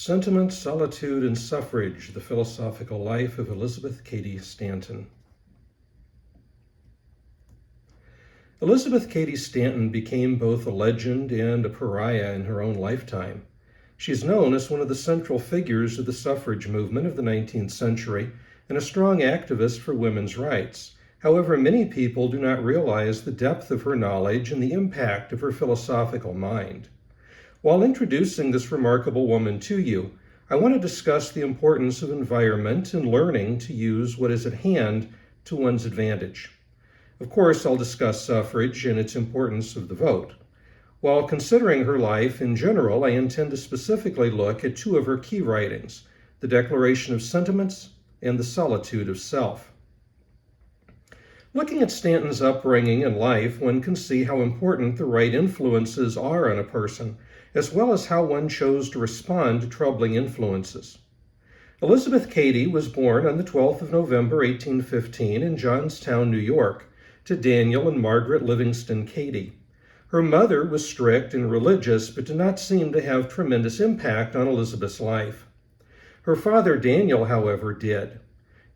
Sentiment, Solitude, and Suffrage, The Philosophical Life of Elizabeth Cady Stanton. Elizabeth Cady Stanton became both a legend and a pariah in her own lifetime. She's known as one of the central figures of the suffrage movement of the 19th century and a strong activist for women's rights. However, many people do not realize the depth of her knowledge and the impact of her philosophical mind. While introducing this remarkable woman to you, I want to discuss the importance of environment and learning to use what is at hand to one's advantage. Of course, I'll discuss suffrage and its importance of the vote. While considering her life in general, I intend to specifically look at two of her key writings, the Declaration of Sentiments and the Solitude of Self. Looking at Stanton's upbringing and life, one can see how important the right influences are on a person, as well as how one chose to respond to troubling influences. Elizabeth Cady was born on the 12th of November, 1815 in Johnstown, New York, to Daniel and Margaret Livingston Cady. Her mother was strict and religious, but did not seem to have tremendous impact on Elizabeth's life. Her father, Daniel, however, did.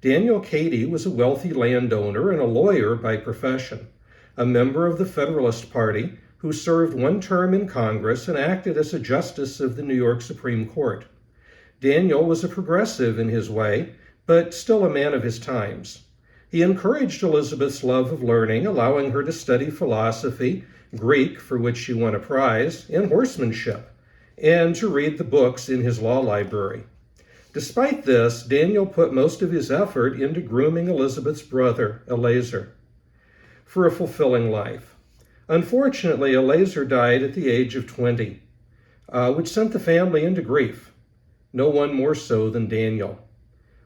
Daniel Cady was a wealthy landowner and a lawyer by profession, a member of the Federalist Party, who served one term in Congress and acted as a justice of the New York Supreme Court. Daniel was a progressive in his way, but still a man of his times. He encouraged Elizabeth's love of learning, allowing her to study philosophy, Greek, for which she won a prize, and horsemanship, and to read the books in his law library. Despite this, Daniel put most of his effort into grooming Elizabeth's brother, Eleazar, for a fulfilling life. Unfortunately, Eleazar died at the age of 20, which sent the family into grief, no one more so than Daniel.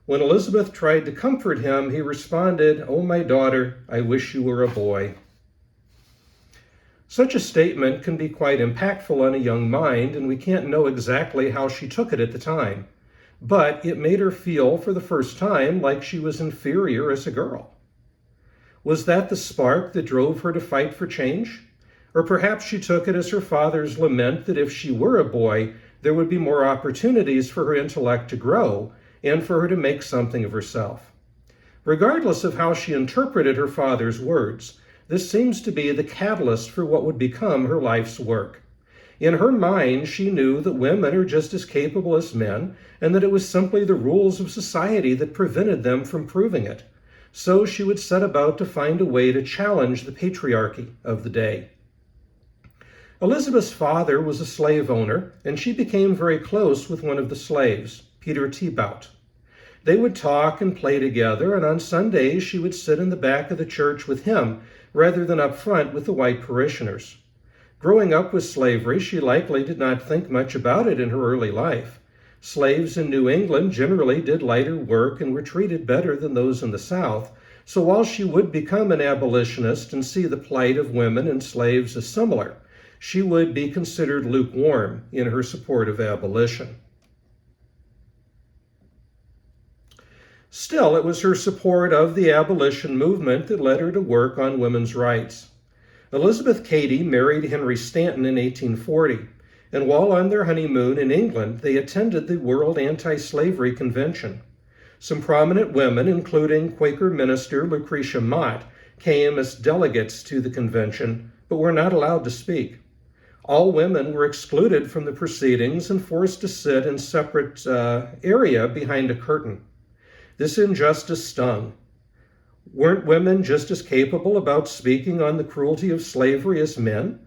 When Elizabeth tried to comfort him, he responded, "Oh, my daughter, I wish you were a boy." Such a statement can be quite impactful on a young mind, and we can't know exactly how she took it at the time. But it made her feel for the first time like she was inferior as a girl. Was that the spark that drove her to fight for change? Or perhaps she took it as her father's lament that if she were a boy, there would be more opportunities for her intellect to grow and for her to make something of herself. Regardless of how she interpreted her father's words, this seems to be the catalyst for what would become her life's work. In her mind, she knew that women are just as capable as men and that it was simply the rules of society that prevented them from proving it. So she would set about to find a way to challenge the patriarchy of the day. Elizabeth's father was a slave owner, and she became very close with one of the slaves, Peter Thibaut. They would talk and play together, and on Sundays she would sit in the back of the church with him rather than up front with the white parishioners. Growing up with slavery, she likely did not think much about it in her early life. Slaves in New England generally did lighter work and were treated better than those in the South, so while she would become an abolitionist and see the plight of women and slaves as similar, she would be considered lukewarm in her support of abolition. Still, it was her support of the abolition movement that led her to work on women's rights. Elizabeth Cady married Henry Stanton in 1840, and while on their honeymoon in England, they attended the World Anti-Slavery Convention. Some prominent women, including Quaker minister Lucretia Mott, came as delegates to the convention, but were not allowed to speak. All women were excluded from the proceedings and forced to sit in separate area behind a curtain. This injustice stung. Weren't women just as capable about speaking on the cruelty of slavery as men?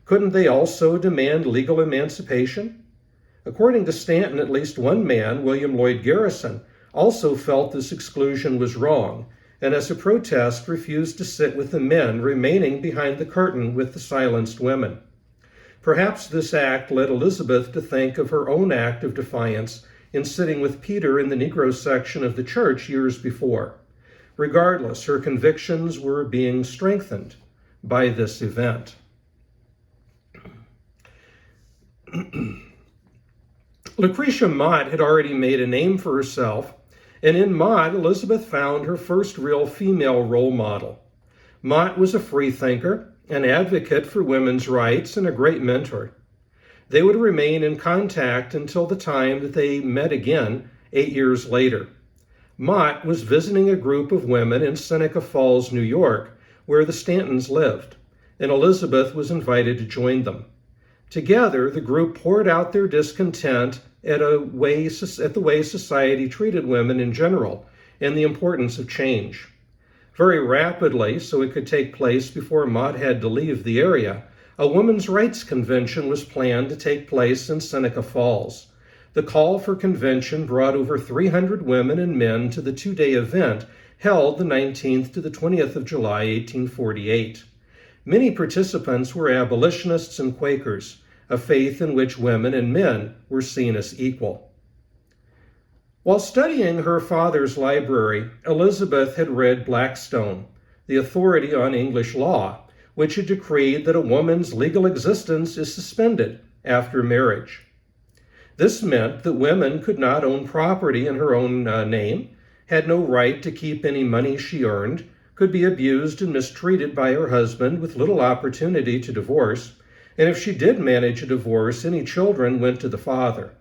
Couldn't they also demand legal emancipation? According to Stanton, at least one man, William Lloyd Garrison, also felt this exclusion was wrong, and as a protest refused to sit with the men, remaining behind the curtain with the silenced women. Perhaps this act led Elizabeth to think of her own act of defiance in sitting with Peter in the Negro section of the church years before. Regardless, her convictions were being strengthened by this event. Lucretia Mott had already made a name for herself, and in Mott, Elizabeth found her first real female role model. Mott was a freethinker, an advocate for women's rights, and a great mentor. They would remain in contact until the time that they met again 8 years later. Mott was visiting a group of women in Seneca Falls, New York, where the Stantons lived, and Elizabeth was invited to join them. Together, the group poured out their discontent at the way society treated women in general and the importance of change. Very rapidly, so it could take place before Mott had to leave the area, a women's rights convention was planned to take place in Seneca Falls. The call for convention brought over 300 women and men to the two-day event held the 19th to the 20th of July, 1848. Many participants were abolitionists and Quakers, a faith in which women and men were seen as equal. While studying her father's library, Elizabeth had read Blackstone, the authority on English law, which had decreed that a woman's legal existence is suspended after marriage. This meant that women could not own property in her own name, had no right to keep any money she earned, could be abused and mistreated by her husband with little opportunity to divorce, and if she did manage a divorce, any children went to the father.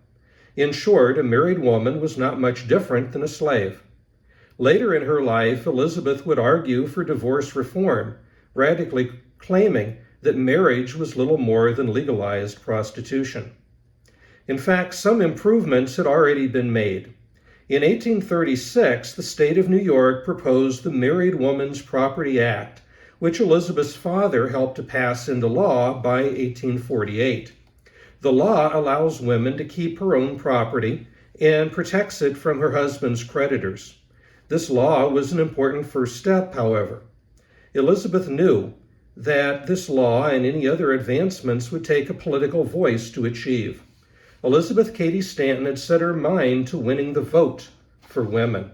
In short, a married woman was not much different than a slave. Later in her life, Elizabeth would argue for divorce reform, radically claiming that marriage was little more than legalized prostitution. In fact, some improvements had already been made. In 1836, the state of New York proposed the Married Woman's Property Act, which Elizabeth's father helped to pass into law by 1848. The law allows women to keep her own property and protects it from her husband's creditors. This law was an important first step, however. Elizabeth knew that this law and any other advancements would take a political voice to achieve. Elizabeth Cady Stanton had set her mind to winning the vote for women.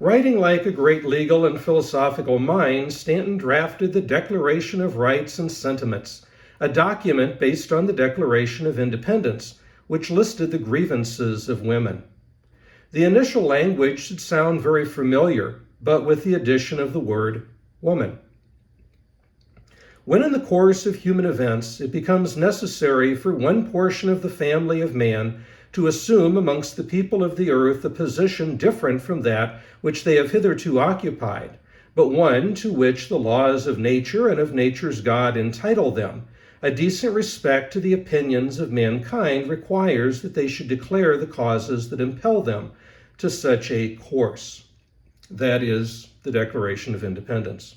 Writing like a great legal and philosophical mind, Stanton drafted the Declaration of Rights and Sentiments, a document based on the Declaration of Independence, which listed the grievances of women. The initial language should sound very familiar, but with the addition of the word woman. When in the course of human events it becomes necessary for one portion of the family of man to assume amongst the people of the earth a position different from that which they have hitherto occupied, but one to which the laws of nature and of nature's God entitle them, a decent respect to the opinions of mankind requires that they should declare the causes that impel them to such a course. That is the Declaration of Independence.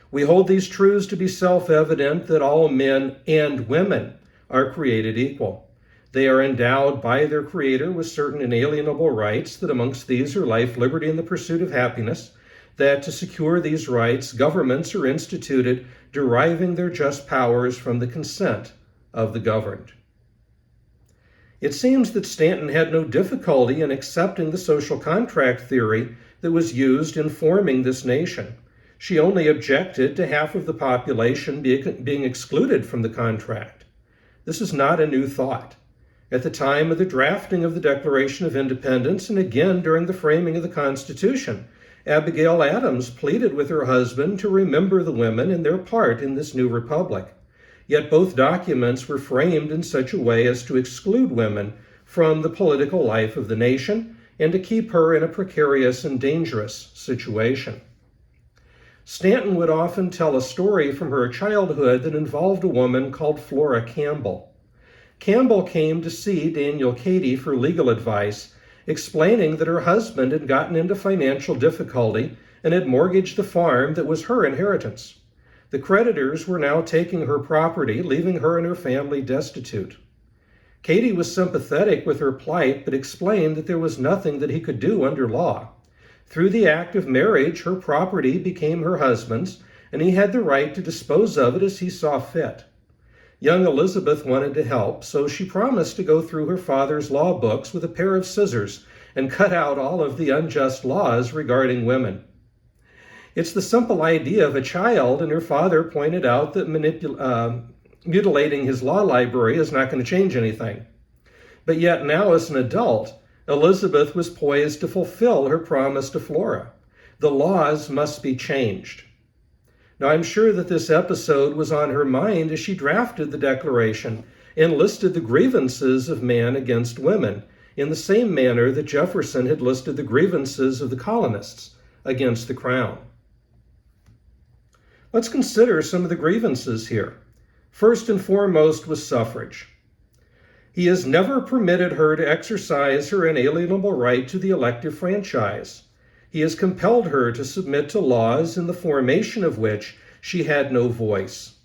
We hold these truths to be self-evident that all men and women are created equal. They are endowed by their Creator with certain inalienable rights, that amongst these are life, liberty, and the pursuit of happiness, that to secure these rights, governments are instituted, deriving their just powers from the consent of the governed. It seems that Stanton had no difficulty in accepting the social contract theory that was used in forming this nation. She only objected to half of the population being excluded from the contract. This is not a new thought. At the time of the drafting of the Declaration of Independence, and again during the framing of the Constitution, Abigail Adams pleaded with her husband to remember the women and their part in this new republic. Yet both documents were framed in such a way as to exclude women from the political life of the nation and to keep her in a precarious and dangerous situation. Stanton would often tell a story from her childhood that involved a woman called Flora Campbell. Campbell came to see Daniel Cady for legal advice, explaining that her husband had gotten into financial difficulty and had mortgaged the farm that was her inheritance. The creditors were now taking her property, leaving her and her family destitute. Cady was sympathetic with her plight, but explained that there was nothing that he could do under law. Through the act of marriage, her property became her husband's, and he had the right to dispose of it as he saw fit. Young Elizabeth wanted to help, so she promised to go through her father's law books with a pair of scissors and cut out all of the unjust laws regarding women. It's the simple idea of a child, and her father pointed out that mutilating his law library is not going to change anything. But yet now, as an adult, Elizabeth was poised to fulfill her promise to Flora. The laws must be changed. Now, I'm sure that this episode was on her mind as she drafted the Declaration and listed the grievances of man against women in the same manner that Jefferson had listed the grievances of the colonists against the crown. Let's consider some of the grievances here. First and foremost was suffrage. He has never permitted her to exercise her inalienable right to the elective franchise. He has compelled her to submit to laws in the formation of which she had no voice.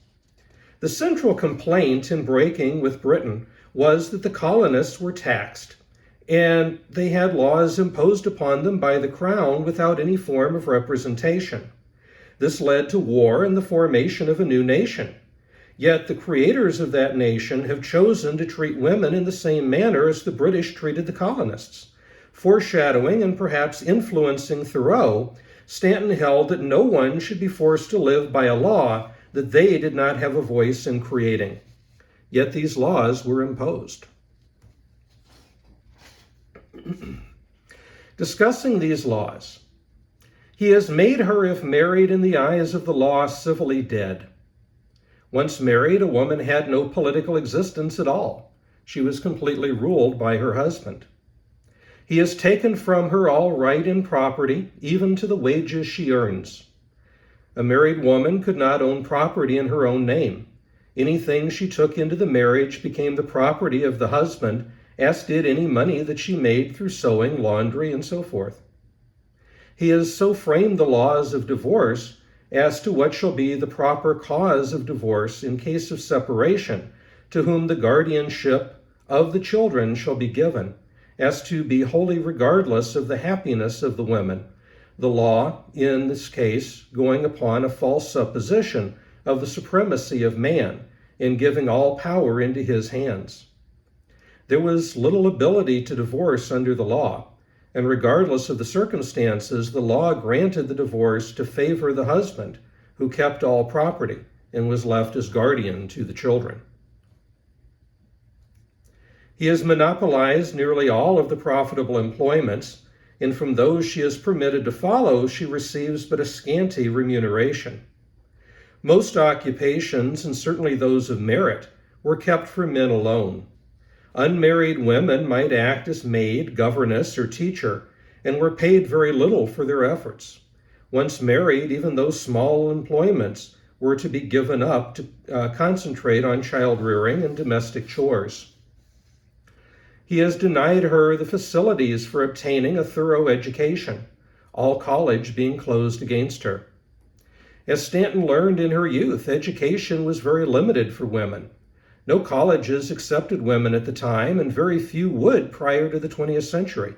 The central complaint in breaking with Britain was that the colonists were taxed, and they had laws imposed upon them by the crown without any form of representation. This led to war and the formation of a new nation. Yet the creators of that nation have chosen to treat women in the same manner as the British treated the colonists. Foreshadowing and perhaps influencing Thoreau, Stanton held that no one should be forced to live by a law that they did not have a voice in creating. Yet these laws were imposed. Discussing these laws, he has made her, if married in the eyes of the law, civilly dead. Once married, a woman had no political existence at all. She was completely ruled by her husband. He has taken from her all right in property, even to the wages she earns. A married woman could not own property in her own name. Anything she took into the marriage became the property of the husband, as did any money that she made through sewing, laundry, and so forth. He has so framed the laws of divorce as to what shall be the proper cause of divorce in case of separation, to whom the guardianship of the children shall be given, as to be wholly regardless of the happiness of the women, the law, in this case, going upon a false supposition of the supremacy of man in giving all power into his hands. There was little ability to divorce under the law, and regardless of the circumstances, the law granted the divorce to favor the husband, who kept all property and was left as guardian to the children. He has monopolized nearly all of the profitable employments, and from those she is permitted to follow, she receives but a scanty remuneration. Most occupations, and certainly those of merit, were kept for men alone. Unmarried women might act as maid, governess, or teacher, and were paid very little for their efforts. Once married, even those small employments were to be given up to concentrate on child rearing and domestic chores. He has denied her the facilities for obtaining a thorough education, all college being closed against her. As Stanton learned in her youth, education was very limited for women. No colleges accepted women at the time, and very few would prior to the 20th century.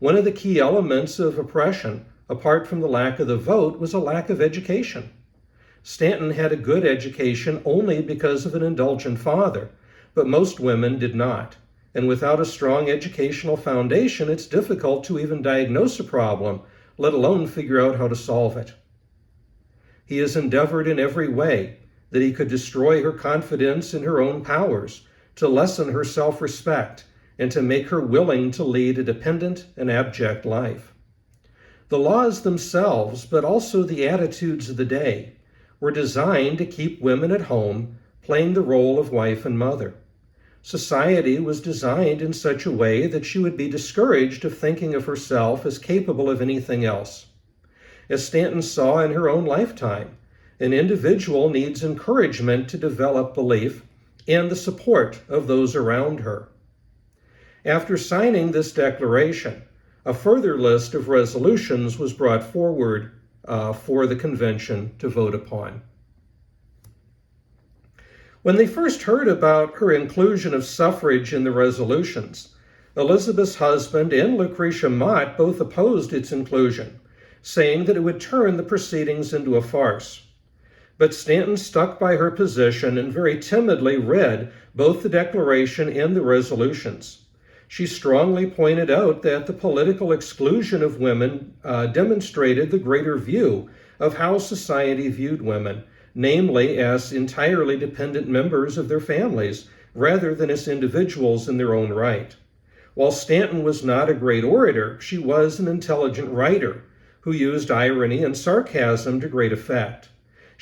One of the key elements of oppression, apart from the lack of the vote, was a lack of education. Stanton had a good education only because of an indulgent father, but most women did not. And without a strong educational foundation, it's difficult to even diagnose a problem, let alone figure out how to solve it. He has endeavored in every way that he could destroy her confidence in her own powers, to lessen her self-respect, and to make her willing to lead a dependent and abject life. The laws themselves, but also the attitudes of the day, were designed to keep women at home, playing the role of wife and mother. Society was designed in such a way that she would be discouraged of thinking of herself as capable of anything else. As Stanton saw in her own lifetime, an individual needs encouragement to develop belief and the support of those around her. After signing this declaration, a further list of resolutions was brought forward for the convention to vote upon. When they first heard about her inclusion of suffrage in the resolutions, Elizabeth's husband and Lucretia Mott both opposed its inclusion, saying that it would turn the proceedings into a farce. But Stanton stuck by her position and very timidly read both the declaration and the resolutions. She strongly pointed out that the political exclusion of women demonstrated the greater view of how society viewed women, namely as entirely dependent members of their families rather than as individuals in their own right. While Stanton was not a great orator, she was an intelligent writer who used irony and sarcasm to great effect.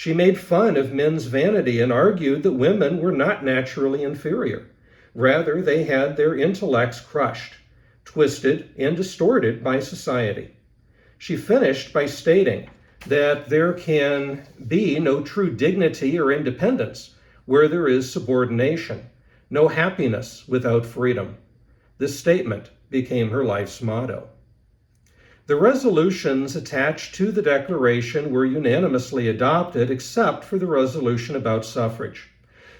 She made fun of men's vanity and argued that women were not naturally inferior. Rather, they had their intellects crushed, twisted, and distorted by society. She finished by stating that there can be no true dignity or independence where there is subordination, no happiness without freedom. This statement became her life's motto. The resolutions attached to the Declaration were unanimously adopted, except for the resolution about suffrage.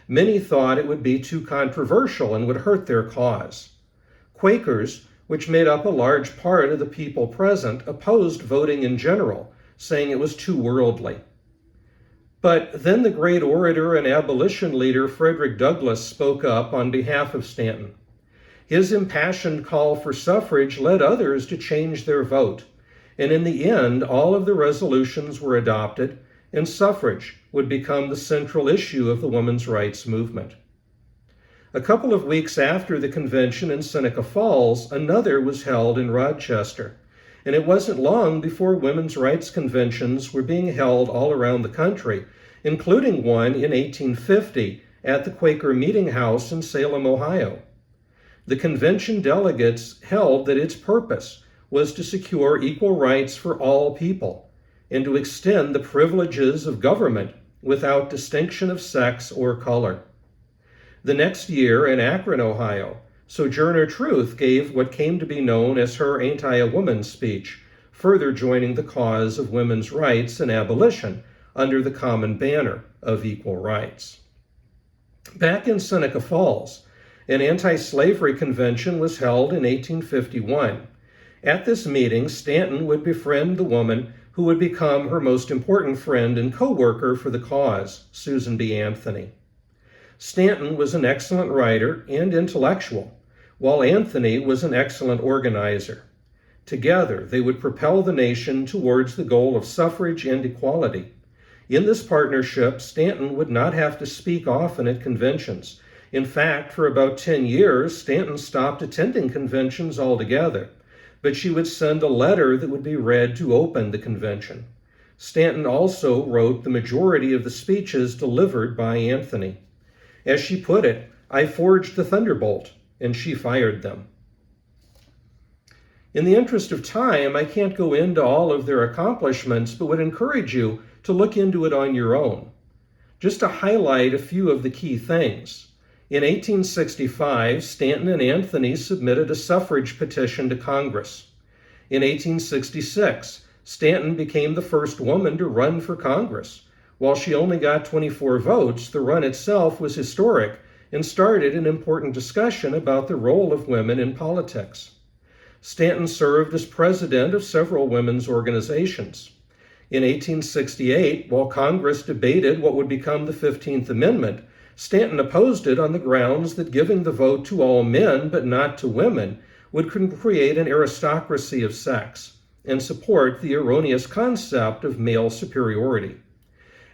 Many thought it would be too controversial and would hurt their cause. Quakers, which made up a large part of the people present, opposed voting in general, saying it was too worldly. But then the great orator and abolition leader Frederick Douglass spoke up on behalf of Stanton. His impassioned call for suffrage led others to change their vote, and in the end, all of the resolutions were adopted, and suffrage would become the central issue of the women's rights movement. A couple of weeks after the convention in Seneca Falls, another was held in Rochester, and it wasn't long before women's rights conventions were being held all around the country, including one in 1850 at the Quaker Meeting House in Salem, Ohio. The convention delegates held that its purpose was to secure equal rights for all people and to extend the privileges of government without distinction of sex or color. The next year in Akron, Ohio, Sojourner Truth gave what came to be known as her Ain't I a Woman speech, further joining the cause of women's rights and abolition under the common banner of equal rights. Back in Seneca Falls, an anti-slavery convention was held in 1851. At this meeting, Stanton would befriend the woman who would become her most important friend and co-worker for the cause, Susan B. Anthony. Stanton was an excellent writer and intellectual, while Anthony was an excellent organizer. Together, they would propel the nation towards the goal of suffrage and equality. In this partnership, Stanton would not have to speak often at conventions. In fact, for about 10 years, Stanton stopped attending conventions altogether, but she would send a letter that would be read to open the convention. Stanton also wrote the majority of the speeches delivered by Anthony. As she put it, I forged the thunderbolt, and she fired them. In the interest of time, I can't go into all of their accomplishments, but would encourage you to look into it on your own. Just to highlight a few of the key things. In 1865, Stanton and Anthony submitted a suffrage petition to Congress. In 1866, Stanton became the first woman to run for Congress. While she only got 24 votes, the run itself was historic and started an important discussion about the role of women in politics. Stanton served as president of several women's organizations. In 1868, while Congress debated what would become the 15th Amendment, Stanton opposed it on the grounds that giving the vote to all men but not to women would create an aristocracy of sex and support the erroneous concept of male superiority.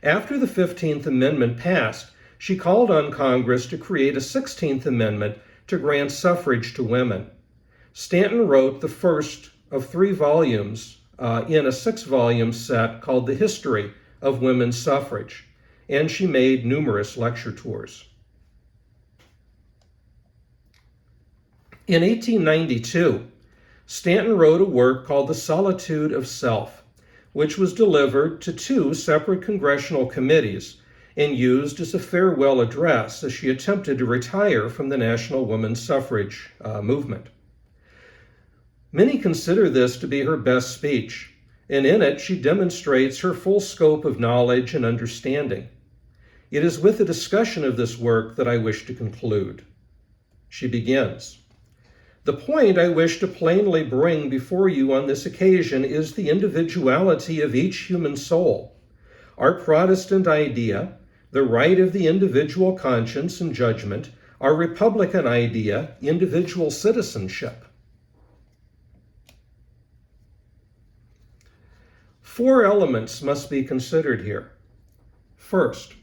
After the 15th Amendment passed, she called on Congress to create a 16th Amendment to grant suffrage to women. Stanton wrote the first of 3 volumes in a 6-volume set called The History of Women's Suffrage, and she made numerous lecture tours. In 1892, Stanton wrote a work called The Solitude of Self, which was delivered to 2 separate congressional committees and used as a farewell address as she attempted to retire from the national women's suffrage movement. Many consider this to be her best speech, and in it she demonstrates her full scope of knowledge and understanding. It is with a discussion of this work that I wish to conclude. She begins, "The point I wish to plainly bring before you on this occasion is the individuality of each human soul. Our Protestant idea, the right of the individual conscience and judgment, our Republican idea, individual citizenship." 4 elements must be considered here. First,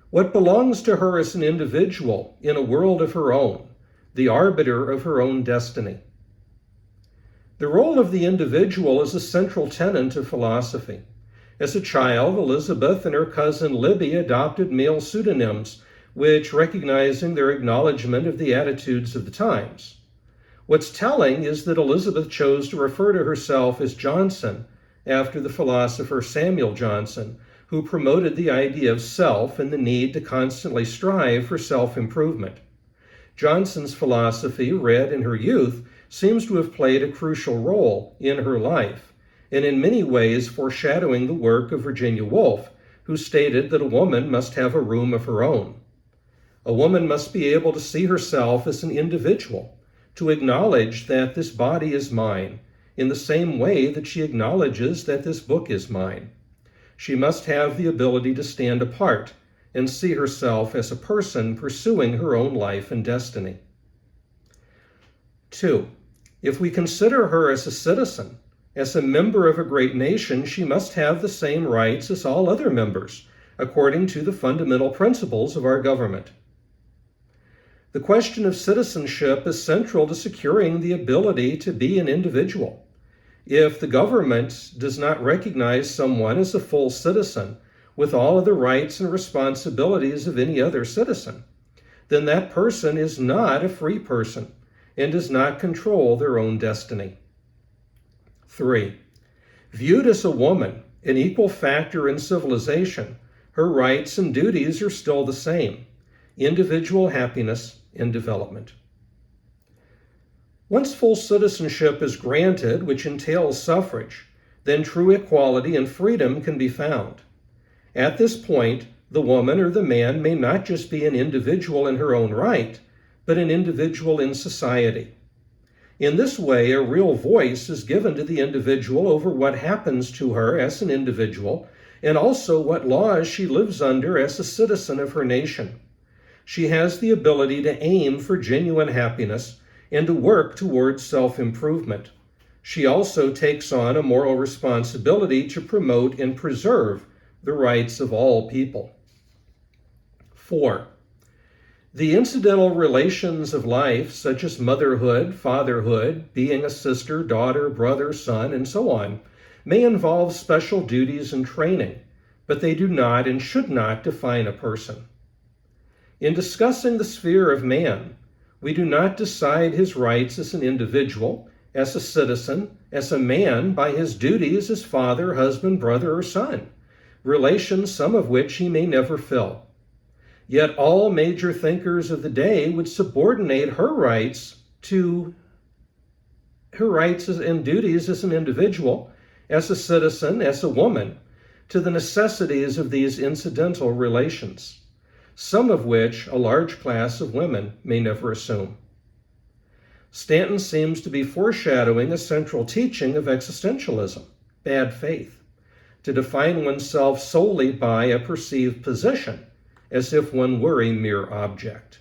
what belongs to her as an individual in a world of her own, the arbiter of her own destiny. The role of the individual is a central tenet of philosophy. As a child, Elizabeth and her cousin Libby adopted male pseudonyms, which recognizing their acknowledgement of the attitudes of the times. What's telling is that Elizabeth chose to refer to herself as Johnson, after the philosopher Samuel Johnson, who promoted the idea of self and the need to constantly strive for self-improvement. Johnson's philosophy, read in her youth, seems to have played a crucial role in her life, and in many ways foreshadowing the work of Virginia Woolf, who stated that a woman must have a room of her own. A woman must be able to see herself as an individual, to acknowledge that this body is mine, in the same way that she acknowledges that this book is mine. She must have the ability to stand apart and see herself as a person pursuing her own life and destiny. 2. If we consider her as a citizen, as a member of a great nation, she must have the same rights as all other members, according to the fundamental principles of our government. The question of citizenship is central to securing the ability to be an individual. If the government does not recognize someone as a full citizen, with all of the rights and responsibilities of any other citizen, then that person is not a free person and does not control their own destiny. 3. Viewed as a woman, an equal factor in civilization, her rights and duties are still the same: individual happiness and development. Once full citizenship is granted, which entails suffrage, then true equality and freedom can be found. At this point, the woman or the man may not just be an individual in her own right, but an individual in society. In this way, a real voice is given to the individual over what happens to her as an individual, and also what laws she lives under as a citizen of her nation. She has the ability to aim for genuine happiness and to work towards self-improvement. She also takes on a moral responsibility to promote and preserve the rights of all people. 4. The incidental relations of life, such as motherhood, fatherhood, being a sister, daughter, brother, son, and so on, may involve special duties and training, but they do not and should not define a person. In discussing the sphere of man, we do not decide his rights as an individual, as a citizen, as a man by his duties as father, husband, brother, or son, relations some of which he may never fill. Yet all major thinkers of the day would subordinate her rights and duties as an individual, as a citizen, as a woman, to the necessities of these incidental relations, some of which a large class of women may never assume. Stanton seems to be foreshadowing a central teaching of existentialism, bad faith, to define oneself solely by a perceived position, as if one were a mere object.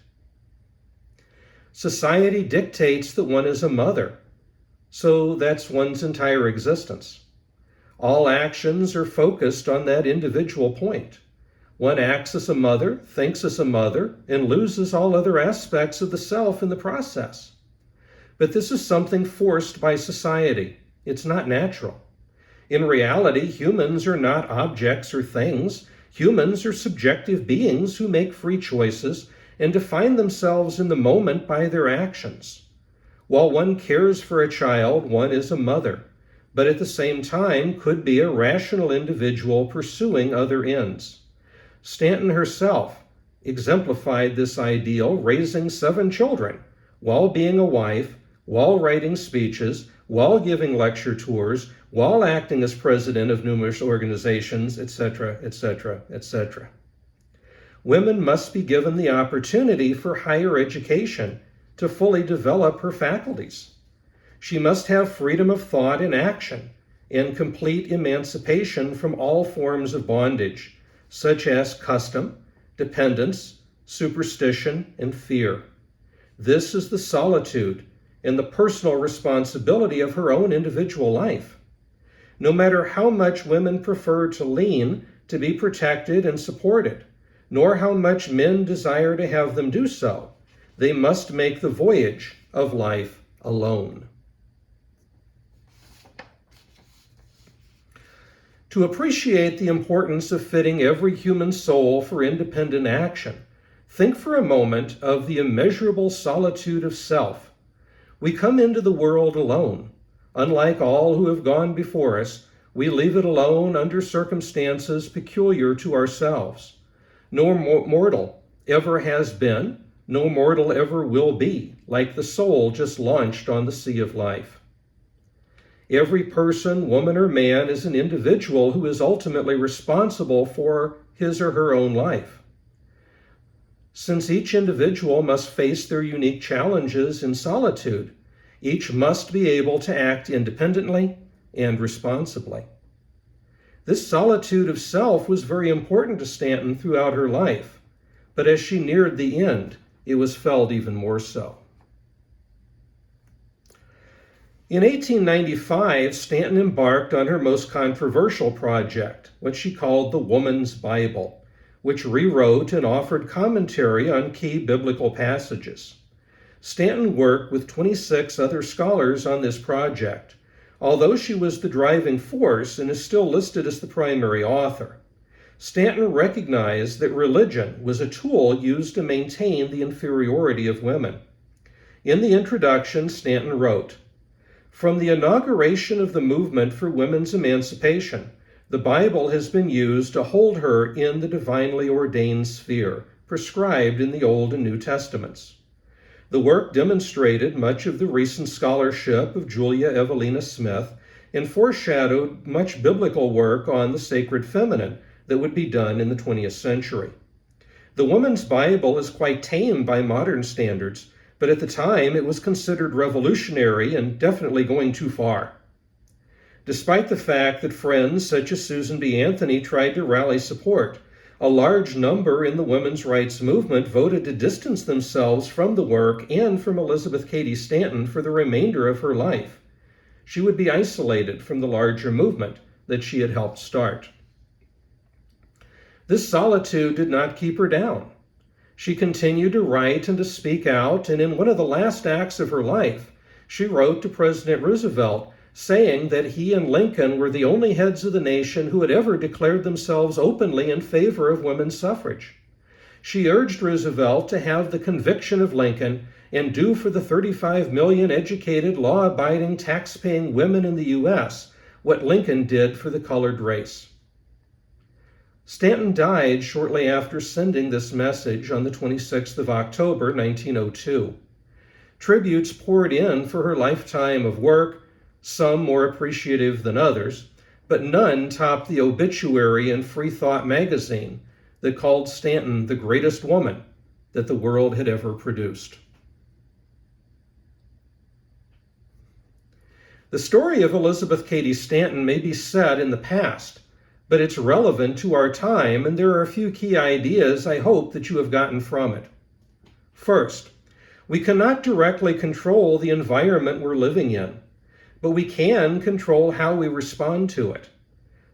Society dictates that one is a mother, so that's one's entire existence. All actions are focused on that individual point. One acts as a mother, thinks as a mother, and loses all other aspects of the self in the process. But this is something forced by society. It's not natural. In reality, humans are not objects or things. Humans are subjective beings who make free choices and define themselves in the moment by their actions. While one cares for a child, one is a mother, but at the same time could be a rational individual pursuing other ends. Stanton herself exemplified this ideal, raising 7 children, while being a wife, while writing speeches, while giving lecture tours, while acting as president of numerous organizations, etc., etc., etc. Women must be given the opportunity for higher education to fully develop her faculties. She must have freedom of thought and action and complete emancipation from all forms of bondage, such as custom, dependence, superstition, and fear. This is the solitude and the personal responsibility of her own individual life. No matter how much women prefer to lean to be protected and supported, nor how much men desire to have them do so, they must make the voyage of life alone. To appreciate the importance of fitting every human soul for independent action, think for a moment of the immeasurable solitude of self. We come into the world alone. Unlike all who have gone before us, we leave it alone under circumstances peculiar to ourselves. No mortal ever has been, no mortal ever will be, like the soul just launched on the sea of life. Every person, woman or man, is an individual who is ultimately responsible for his or her own life. Since each individual must face their unique challenges in solitude, each must be able to act independently and responsibly. This solitude of self was very important to Stanton throughout her life, but as she neared the end, it was felt even more so. In 1895, Stanton embarked on her most controversial project, what she called the Woman's Bible, which rewrote and offered commentary on key biblical passages. Stanton worked with 26 other scholars on this project, although she was the driving force and is still listed as the primary author. Stanton recognized that religion was a tool used to maintain the inferiority of women. In the introduction, Stanton wrote, "From the inauguration of the movement for women's emancipation, the Bible has been used to hold her in the divinely ordained sphere, prescribed in the Old and New Testaments. The work demonstrated much of the recent scholarship of Julia Evelina Smith and foreshadowed much biblical work on the sacred feminine that would be done in the 20th century. The Woman's Bible is quite tame by modern standards, but at the time it was considered revolutionary and definitely going too far. Despite the fact that friends such as Susan B. Anthony tried to rally support, a large number in the women's rights movement voted to distance themselves from the work and from Elizabeth Cady Stanton for the remainder of her life. She would be isolated from the larger movement that she had helped start. This solitude did not keep her down. She continued to write and to speak out, and in one of the last acts of her life, she wrote to President Roosevelt saying that he and Lincoln were the only heads of the nation who had ever declared themselves openly in favor of women's suffrage. She urged Roosevelt to have the conviction of Lincoln and do for the 35 million educated, law-abiding, tax-paying women in the U.S. what Lincoln did for the colored race. Stanton died shortly after sending this message on the 26th of October, 1902. Tributes poured in for her lifetime of work, some more appreciative than others, but none topped the obituary in Free Thought magazine that called Stanton the greatest woman that the world had ever produced. The story of Elizabeth Cady Stanton may be set in the past, but it's relevant to our time, and there are a few key ideas I hope that you have gotten from it. First, we cannot directly control the environment we're living in, but we can control how we respond to it.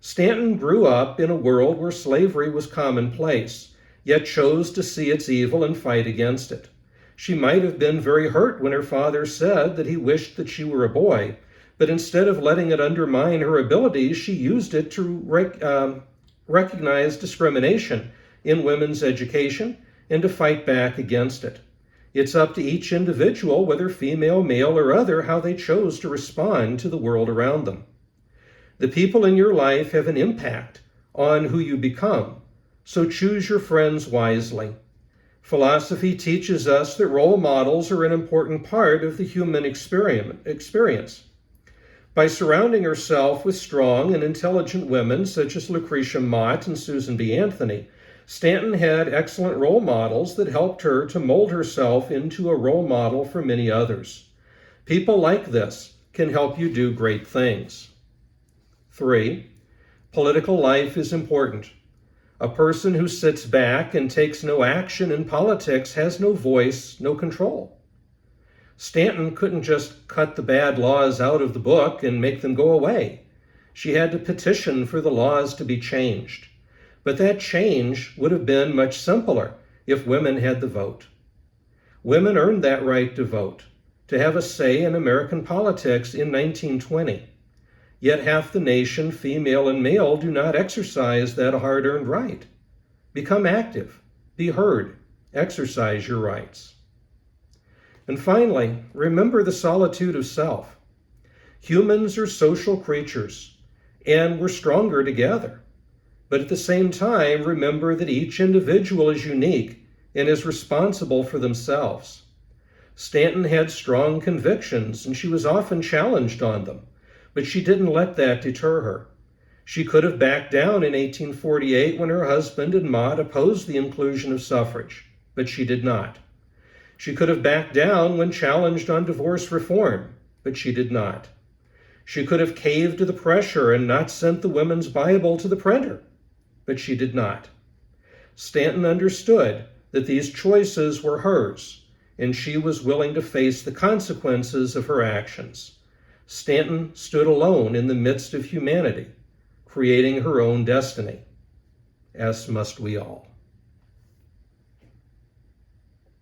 Stanton grew up in a world where slavery was commonplace, yet chose to see its evil and fight against it. She might have been very hurt when her father said that he wished that she were a boy, but instead of letting it undermine her abilities, she used it to recognize discrimination in women's education and to fight back against it. It's up to each individual, whether female, male, or other, how they chose to respond to the world around them. The people in your life have an impact on who you become, so choose your friends wisely. Philosophy teaches us that role models are an important part of the human experience. By surrounding herself with strong and intelligent women such as Lucretia Mott and Susan B. Anthony, Stanton had excellent role models that helped her to mold herself into a role model for many others. People like this can help you do great things. 3. Political life is important. A person who sits back and takes no action in politics has no voice, no control. Stanton couldn't just cut the bad laws out of the book and make them go away. She had to petition for the laws to be changed. But that change would have been much simpler if women had the vote. Women earned that right to vote, to have a say in American politics in 1920. Yet half the nation, female and male, do not exercise that hard-earned right. Become active, be heard, exercise your rights. And finally, remember the solitude of self. Humans are social creatures, and we're stronger together. But at the same time, remember that each individual is unique and is responsible for themselves. Stanton had strong convictions, and she was often challenged on them, but she didn't let that deter her. She could have backed down in 1848 when her husband and Maud opposed the inclusion of suffrage, but she did not. She could have backed down when challenged on divorce reform, but she did not. She could have caved to the pressure and not sent the Women's Bible to the printer, but she did not. Stanton understood that these choices were hers, and she was willing to face the consequences of her actions. Stanton stood alone in the midst of humanity, creating her own destiny, as must we all.